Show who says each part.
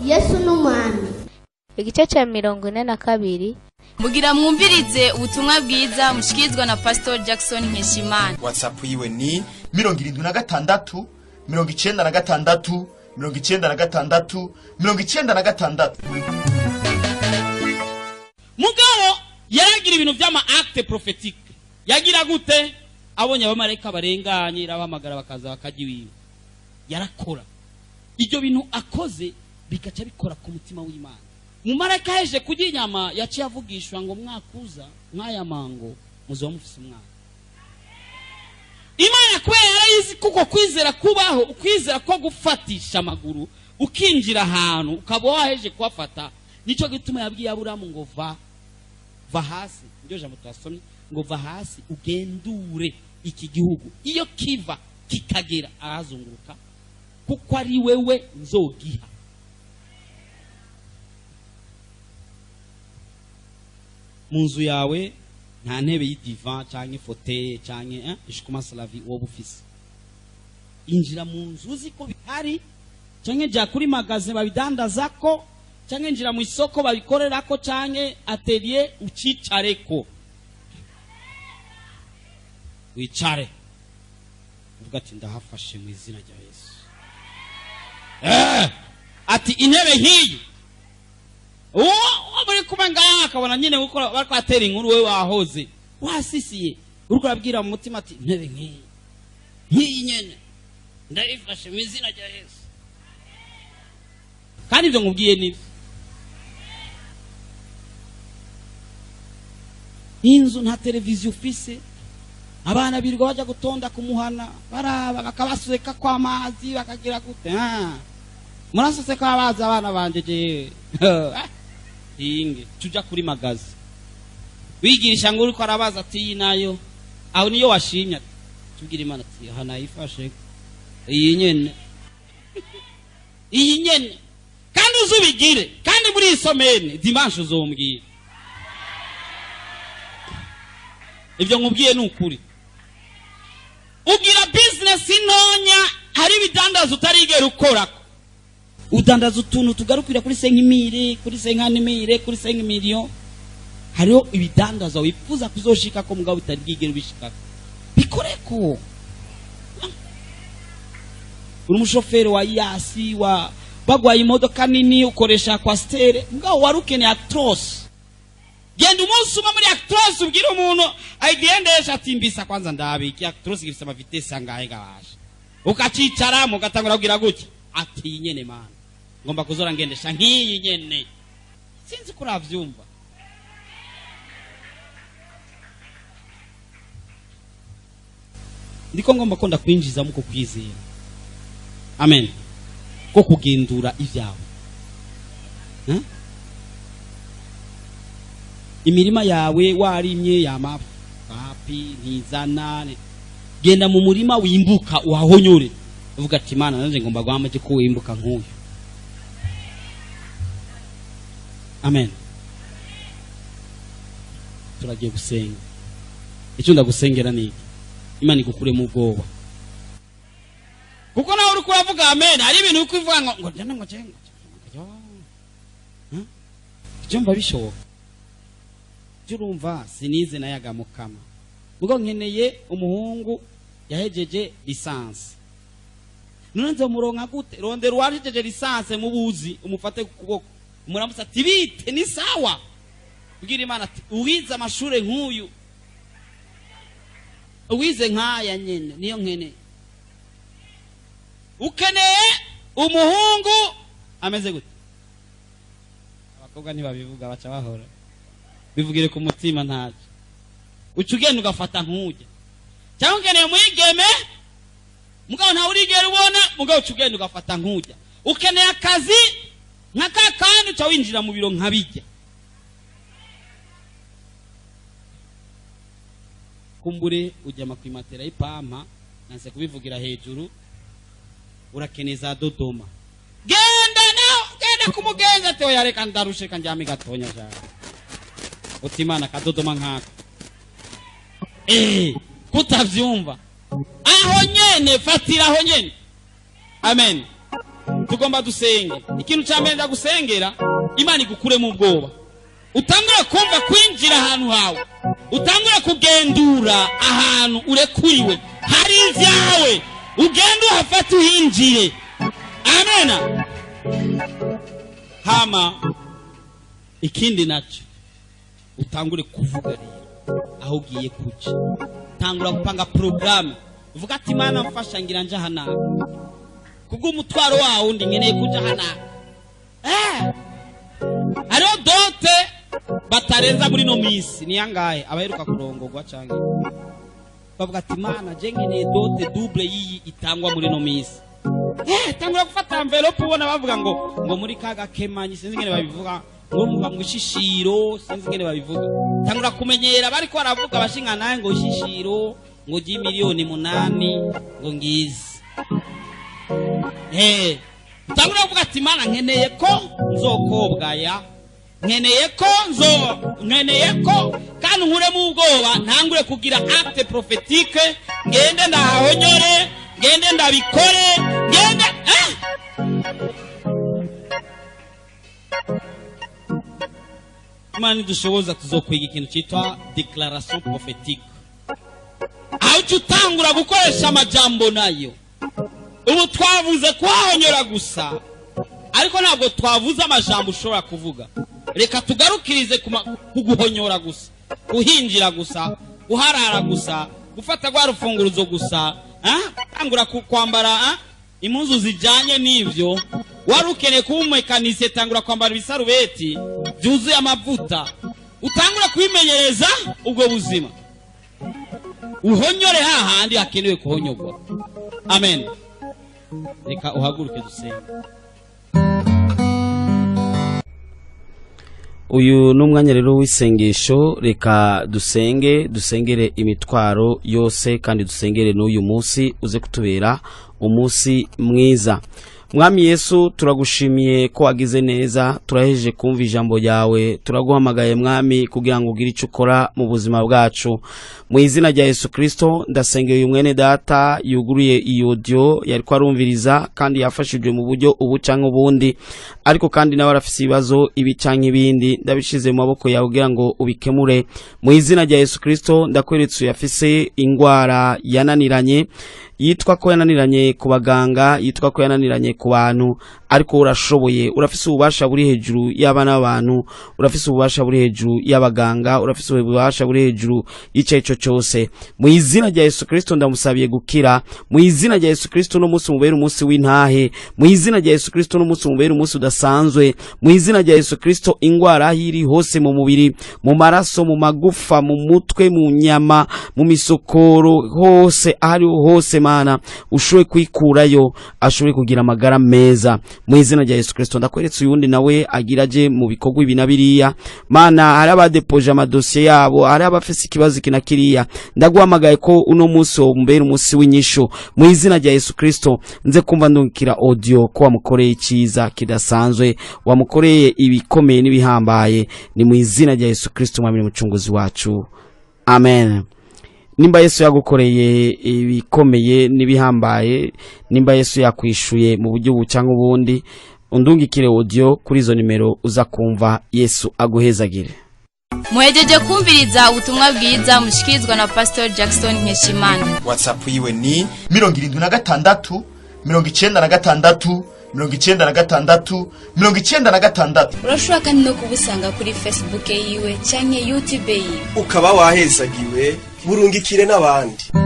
Speaker 1: Yesu n'umwami. Igice cya 42
Speaker 2: mugira mwumvirize ubutumwa bwiza mushikizwa na Pastor Jackson Nkeshimana.
Speaker 3: WhatsApp yiwe ni 76 96 96 96.
Speaker 4: Mugabo yaragira ibintu by'ama acte prophétique. Yagira gute? Abonye abamarayika barenganye irabahamagara bakaza bakagiwiwe. Yarakora. Ibyo bintu akoze bikaca bikora ku mutima w'Imana. Mumarayika heje kujya inyama yaciye avugishwa ngo mwakuza nk'aya mango muzo mufise umwana. Imana kwera yizi kuko kwizera kubaho, ukwizera ko gufatisha amaguru ukinjira ahantu ukaba waheje kuafata. Nico gituma yabwiye Aburahamu ngo va hasi. Ndio jambo twasomye ngo va hasi ugendure iki gihugu. Iyo kiva kikagera arazunguruka kuko ari wewe nzogiha. Munzu yawe nta ntebe y'idivan canke fauteuil canke ishikuma salavi wo bufise. Injira mu nzu uziko bihari canke ja kuri magasin babidandazako canke injira mu isoko babikorerako canke atelier ucicareko. Wicare. Uvuga ati ndahafashe mu izina rya Yesu. Ati intebe nk'iyi muri kumenga akabona nyine gukora bariko atera inkuru we wahoze wasisiye uriko urabwira mu mutima ati ntebe nk'iyi nyene ndayifashe mu izina rya Yesu. Kandi ibyo nkubwiye ni inzu nta televiziyo ufise, abana birirwa baja gutonda kumuhana baraba bakabaseka kwa mazi bakagira gute murasose ko abaza abana banje je inge tuja kuri magazi wigirisha ngo uriko arabaza ati nayo aho niyo washimya tugira Imana ati hana ifashe iyi nyene kandi uzubigire kandi muri isomene dimanche uzombwira ibyo nkubwiye n'ukuri. Ugira business inonya hari bidandaza utarigera ukorako. Udandaza utuntu tugarukira kuri 5,000 kuri 5,000 kuri 5 million. Hariho ibidandaza wifuza kuzoshika ko mugabo utarigera ubishika. Bikoreko. Uri umushoferi wa yasi wa bagwaye imodoka nini ukoresha kwa stere mugabo warukene actros. Genda umunsi umwe muri actros ubwira umuntu ayigendesha atimbisa kwanza ndabiki actros gifite ama vitesse angahe gabasha. Ukacicara mugatangura kugira gutya ati nyene mana ngomba kuzora ngendesha nk'iyi nyene sinzi kuravyumva. Ndiko ngomba konda kwinjiza muko kwizera. Amen. Ko kugendura ivyawe. Imirima yawe warimye yamafu papi ntizanane genda mu murima wimbuka uhahonyore uvuga ati Mana nanje ngomba gwamaje ko wimbuka nk'uyu. Amen. Turagiye gusenga. Icyo ndagusengera ni Imana igukure mu bwoba kuko nawe uri kuvuga amen ari ibintu uri kuvuga ngo njana ngo cenga cyumva bishoboka. Jurumva sinize nayaga mukama mugo nkeneye umuhungu yahejeje lisansi none nzo muronka gute rondera wahejeje lisansi mubuzi umufate kuboko umuramutsa ati bite ni sawa kugira Imana ati uwize amashure nk'uyu uwize nkaya nyene niyo nkene ukeneye umuhungu ameze gute. Abakobwa ntibabivuga baca bahora bivugire ku mutima ntaje ucugenda ugafata nk'ujya cyangwa ukeneye mwigeme mugabo nta urigera ubona mugabo ucugenda ugafata nk'ujya ukeneye akazi nk'aka kandi uca winjira mu biro nk'abijya kumbure ujya makwimatera y'ipampa nanse kubivugira hejuru urakeneza Dodoma genda kumugenza te yareka ndarushe kanjami gatonya cyane utimana Kadodoma nkaka kutavyumva aho nyene fatira aho nyene. Amen. Tugomba dusenge. Ikintu cya mbere ndagusengera Imana igukure mu bwoba. Utangura kumva kwinjira ahantu hawe. Utangura kugendura ahantu urekuriwe. Hari ivyawe. Ugenda uhafata uhinjire. Amen. Hama ikindi nacho utangure kuvuga rero aho ugiye kuja. Tangura gupanga programme. Uvuga ati Imana mfasha ngira nje hana. Kubwo umutwaro wawo ndi nkeneye kuja hana. Ariyo dote batarenza muri no misi ni yangahe abaheruka kurongorwa canke bavuga ati Imana je nkeneye dote double yiyi itangwa muri no misi. Tangura gufata envelope ubona bavuga ngo muri kaga kemanyi sinzi ngene babivuga ngo muba mwishishiro sinzi ngene babivuga. Tangura kumenyera bariko baravuga bashinga naye ngo shishiro ngo ji miliyoni 8 ngo ngizi. Tangura kuvuga ati Imana nkeneye ko nzokobwaya nkeneye ko kandi nkure mu ubwoba ntangure kugira acte prophétique ngende ndahonyore ngende ndabikore ngende Imana dushoboza tuzokwiga ikintu cyitwa déclaration prophétique. Aho utangura gukoresha amajambo nayo. Ubu twavuze kwahonyora gusa ariko ntabwo twavuze amajambo ushobora kuvuga. Reka tugarukirize kuguhonyora gusa, kuhinjira gusa, guharara gusa, gufata gwa rufunguruzo gusa, tangura kwambara impuzu zijanye n'ivyo. Warukeneye kumekanise tangura kwambara ibisarubeti byuzuye amavuta. Utangura kwimenyereza ubwo buzima. Uhonyore hahandi hakenewe kuhonyogwa. Amen. Reka uhaguruke dusenge.
Speaker 5: Uyu numwanya rero w'isengesho, reka dusengere imitwaro yose kandi dusengere n'uyu munsi uze kutubera umunsi mwiza. Mwami Yesu turagushimiye ko wagize neza, turaheje kumva ijambo ryawe, turaguhamagaye Mwami kugira ngo ugire icyo ukora mu buzima bwacu. Mu izina rya Yesu Kristo ndasengeye uyu mwene data yuguruye iyi audio yari kwarumviriza kandi yafashijwe mu buryo ubu canke ubundi, ariko kandi nawe arafise ibibazo ibi canke ibindi, ndabishize mu maboko yawe kugira ngo ubikemure. Mu izina rya Yesu Kristo ndakweretse yafise ingwara yananiranye, yitwa ko yananiranye ku baganga, yitwa ko yananiranye ku bantu, ariko urashoboye, urafise ububasha buri hejuru y'abana b'abantu, urafise ububasha buri hejuru y'abaganga, urafise ububasha buri hejuru y'icyo cyose. Mu izina rya Yesu Kristo ndamusabiye gukira. Mu izina rya Yesu Kristo no munsi mubera umunsi w'intahe. Mu izina rya Yesu Kristo no munsi mubera umunsi udasanzwe. Mu izina rya Yesu Kristo ingwara hiri hose mu mubiri, mu maraso, mu magufa, mu mutwe, mu nyama, mu misokoro, hose ahari hose Mana ushoboye kwikurayo, ashoboye kugira amagara meza. Mu izina rya Yesu Kristo ndakweretse uyundi nawe agiraje mu bikorwa ibi na biriya. Mana hari abadepoje amadosiye yabo, hari abafise ikibazo kinakiriya, ndaguhamagaye ko uno munsi wombera umunsi w'inyisho. Mu izina rya Yesu Kristo nze kumva ndungikira audio ko wamukoreye icyiza kidasanzwe, wamukoreye ibikomeye n'ibihambaye. Ni mu izina rya Yesu Kristo mwami n'umucunguzi wacu. Amen. Nimba Yesu yagukoreye ibikomeye n'ibihambaye, nimba Yesu yakwishuye mu buryo bucanga ubundi, undungikire audio kuri izo nimero uza kumva. Yesu aguhezagire.
Speaker 2: Muhejeje kumviriza ubutumwa bwiza mushikirizwa na Pastor Jackson Nkeshimana.
Speaker 3: WhatsApp yiwe ni 76 96 96 96.
Speaker 2: Urashobora kandi no kubusanga kuri Facebook yiwe canke YouTube yiwe.
Speaker 6: Ukaba wahezagiwe burungikire n'abandi.